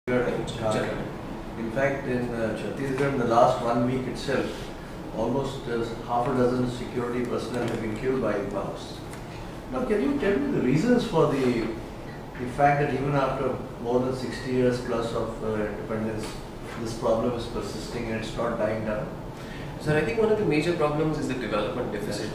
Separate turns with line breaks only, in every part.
In fact, in Chhattisgarh, in the last 1 week itself, almost half a dozen security personnel have been killed by Maoists. Now, can you tell me the reasons for the fact that even after more than 60 years plus of independence, this problem is persisting and it's not dying down?
Sir, I think one of the major problems is the development deficit.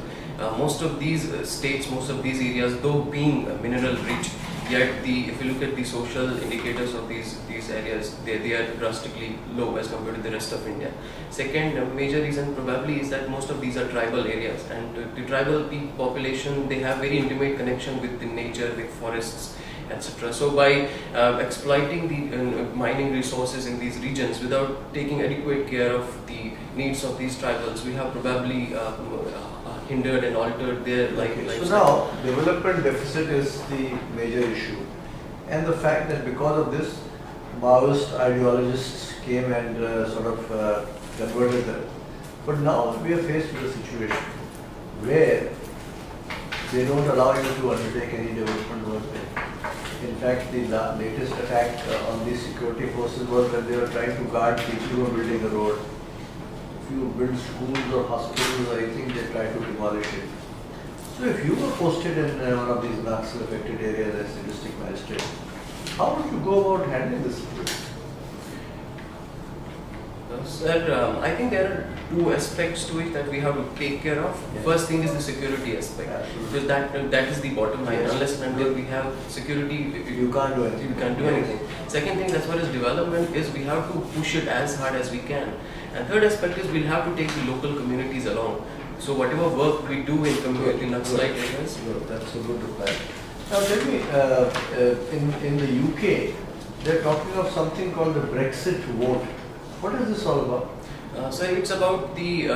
Most of these states, most of these areas, though being mineral rich, yet if you look at the social indicators of these areas, they are drastically low as compared to the rest of India. Second major reason probably is that most of these are tribal areas, and the tribal population, they have very intimate connection with the nature, with forests, etc. So by exploiting the mining resources in these regions without taking adequate care of the needs of these tribals, we have probably hindered and altered their lifestyle.
So now, development deficit is the major issue, and the fact that because of this, Maoist ideologists came and converted them. But now we are faced with a situation where they don't allow you to undertake any development work there. In fact, the latest attack on the security forces was when they were trying to guard people who were building a road. If you build schools or hospitals, I think they try to demolish it. So if you were posted in one of these Naxal affected areas as a district magistrate, how would you go about handling this situation?
Sir, I think there are two aspects to it that we have to take care of.
Yes.
First thing is the security aspect.
Absolutely.
Because that is the bottom line.
Yes.
Unless and until we have security,
You can't do anything.
you can't do anything. Second thing, as far as development is, we have to push it as hard as we can. And third aspect is, we'll have to take the local communities along. So whatever work we do in community Naxalite areas.
Good. That's a good reply. Now tell me, in the UK, they're talking of something called the Brexit vote. What is this all about?
So it's about the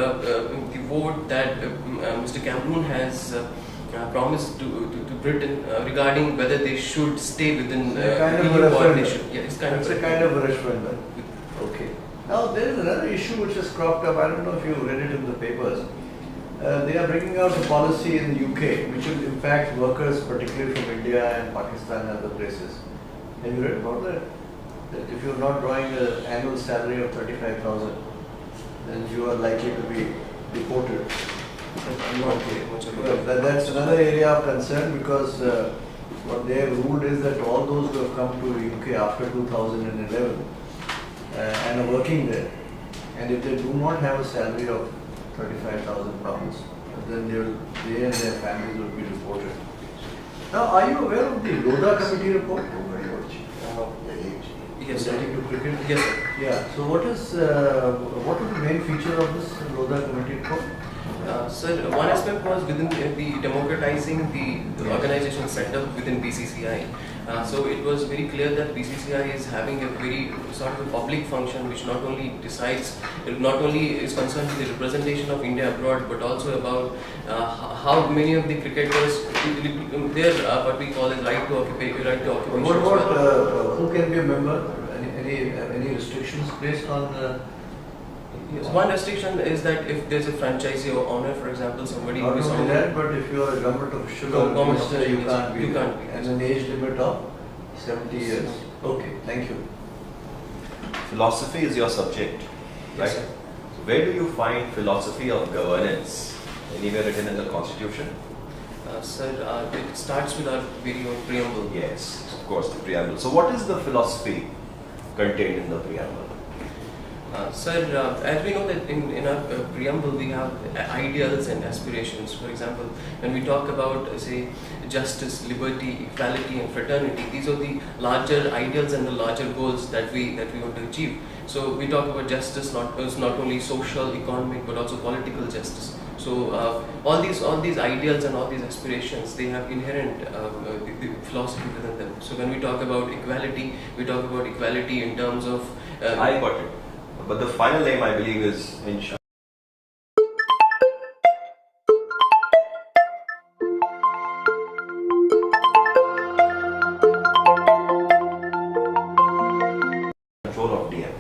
vote that Mr. Cameron has promised to Britain regarding whether they should stay within
kind of
EU
a
or they
referendum.
should. Yeah, it's kind
It's
of
a kind of a referendum. Okay. Now there is another issue which has cropped up. I don't know if you read it in the papers. They are bringing out a policy in the UK which will impact workers, particularly from India and Pakistan and other places. Have you read about that? That if you're not drawing an annual salary of 35,000, then you are likely to be deported.
I'm not much aware.
Well, that's another area of concern, because what they have ruled is that all those who have come to UK after 2011 and are working there, and if they do not have a salary of 35,000 pounds, then they and their families will be deported. Now, are you aware of the Lodha committee report?
Yes, sir.
Relating to cricket?
Yes, sir.
Yeah. So what is the main feature of this Lodha committee report?
Sir, one aspect was within the democratizing the organization setup within BCCI. So it was very clear that BCCI is having a very sort of a public function which not only decides, not only is concerned with the representation of India abroad, but also about how many of the cricketers, their what we call as right to occupation.
Who can be a member? Any restrictions placed on?
Yes. One restriction is that if there's a franchisee or owner, for example, somebody who
Not
is
only that, but if you are a government official or
Government
minister,
official,
you
yes,
can't be.
you can't be.
And an age limit of 70 years. Okay, thank you.
Philosophy is your subject, right?
Yes, sir.
So where do you find philosophy of governance? Anywhere written in the Constitution?
Sir, it starts with our very own preamble.
Yes, of course, the preamble. So what is the philosophy contained in the preamble?
Sir, as we know that in our preamble we have ideals and aspirations. For example, when we talk about say justice, liberty, equality and fraternity, these are the larger ideals and the larger goals that we want to achieve. So we talk about justice not only social, economic but also political justice. So all these ideals and all these aspirations, they have inherent the philosophy within them. So when we talk about equality, we talk about equality in terms of
I got it. But the final aim, I believe, is inshallah. Control of DM.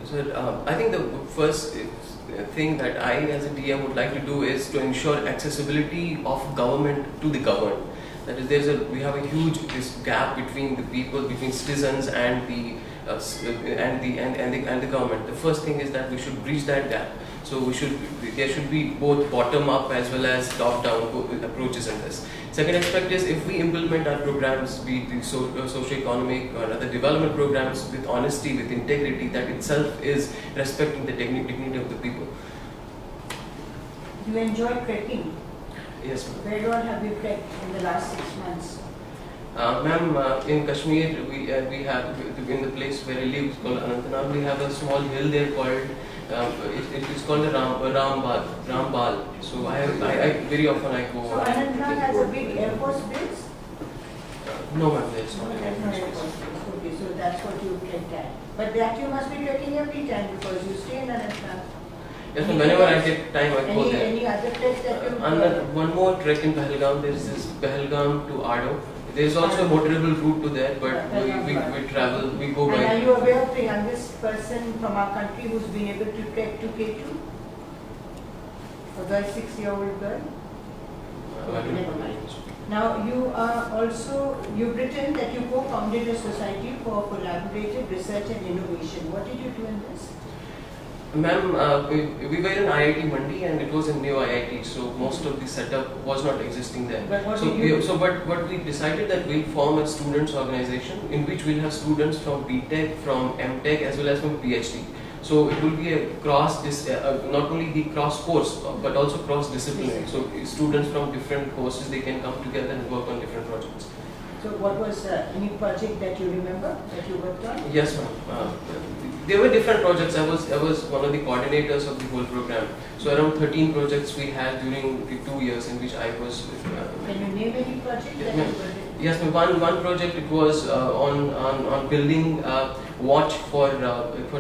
Sir, I think the first thing that I as a DM would like to do is to ensure accessibility of government to the governed. That is, we have a huge this gap between the people, between citizens and the and the government. The first thing is that we should bridge that gap. So there should be both bottom up as well as top down approaches in this. Second aspect is, if we implement our programs, be it the socio-economic or other development programs, with honesty, with integrity, that itself is respecting the dignity of the people.
You enjoy trekking.
Yes, ma'am.
Where all have you trekked in the last 6 months?
Ma'am, in Kashmir, we have, in the place where I live, it's called Anantnag, we have a small hill there called, it is called the Rambal. So I very often I go.
So Anantnag has a big Air Force base?
No, ma'am, there is not.
There's no Air Force base. Okay, so that's what you trekked at. But that you must be trekking every time because you stay in Anantnag.
Yes, ma'am, whenever I get time, I go there.
Any other treks that you
One more trek in Pahalgam. There is this Pahalgam to Ado. There is also a motorable route to there, but we travel, we go
And
by.
are you aware of the youngest person from our country who's been able to trek to K2? A girl, 6-year-old girl? Never mind. Now you are also, you've written that you co-founded a society for collaborative research and innovation. What did you do in this?
Ma'am, we were in IIT Mandi and it was a new IIT, so most of the setup was not existing there.
But what
So,
did you
but we decided that we'll form a students organization in which we'll have students from BTech, from MTech as well as from PhD. So it will be a not only the cross course but also cross disciplinary. So students from different courses, they can come together and work on different projects.
So what was any project that you remember that you worked on?
Yes, ma'am. There were different projects. I was one of the coordinators of the whole program. So around 13 projects we had during the 2 years in which I was.
Can you name any project that you were in?
Yes, ma'am. One project, it was on building watch for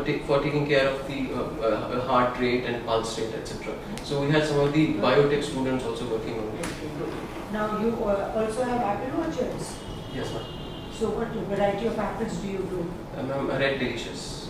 taking care of the heart rate and pulse rate, etc. So we had some of the biotech students also working on it.
Okay, good. Now you also have apple orchards.
Yes, ma'am.
So what variety of apples do you do?
Ma'am, Red Delicious.